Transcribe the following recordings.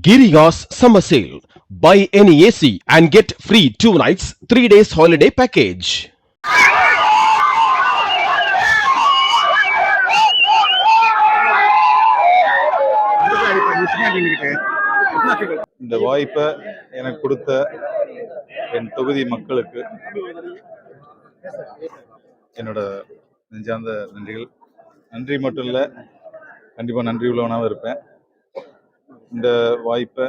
Giriga's Summer Sale. Buy any AC and get free 2 nights, 3 days holiday package. இந்த வாய்ப்பை எனக்கு கொடுத்த என் தொகுதி மக்களுக்கு என்னோட நெஞ்சார்ந்த நன்றிகள். நன்றி மட்டும் இல்லை, கண்டிப்பாக நன்றி உள்ளவனாகவும் இருப்பேன். இந்த வாய்ப்பை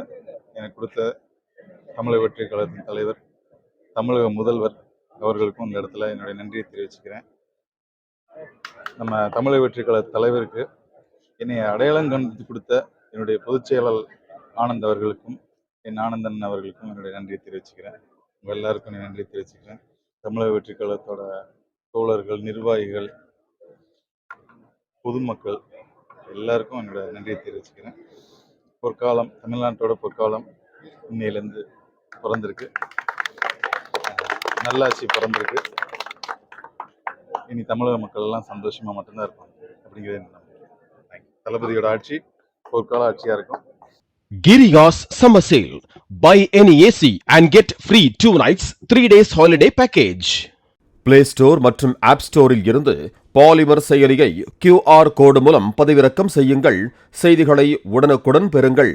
எனக்கு கொடுத்த தமிழக வெற்றி கழகத்தின் தலைவர், தமிழக முதல்வர் அவர்களுக்கும் இந்த இடத்துல என்னுடைய நன்றியை தெரிவிச்சுக்கிறேன். நம்ம தமிழக வெற்றி கழக தலைவருக்கு என்னை அடையாளம் கண்டு கொடுத்த என்னுடைய பொதுச் செயலாளர் ஆனந்த் அவர்களுக்கும், என் ஆனந்தன் அவர்களுக்கும் என்னுடைய நன்றியை தெரிவிச்சுக்கிறேன். உங்கள் எல்லாருக்கும் நன்றி தெரிவிச்சுக்கிறேன். தமிழக வெற்றி கழகத்தோட தோழர்கள், நிர்வாகிகள், பொதுமக்கள் எல்லாருக்கும் என்னோட நன்றியை தெரிவிச்சுக்கிறேன். பொற்காலம், தமிழ்நாட்டோட பொற்காலம் இன்னையிலேருந்து பிறந்திருக்கு. நல்லாட்சி பிறந்திருக்கு. இனி தமிழக மக்கள் எல்லாம் சந்தோஷமா மட்டும்தான் இருப்பாங்க அப்படிங்கிறது என்ன நம்பிக்கை. தளபதியோட ஆட்சி பொற்கால ஆட்சியா இருக்கும். Giriga's Summer Sale. Buy any AC and get free 2 nights, 3 days holiday package. Play Store மற்றும் App Storeல் இருந்து பாலிமர் செயலியை QR கோடு மூலம் பதிவிறக்கம் செய்யுங்கள். செய்திகளை உடனுக்குடன் பெறுங்கள்.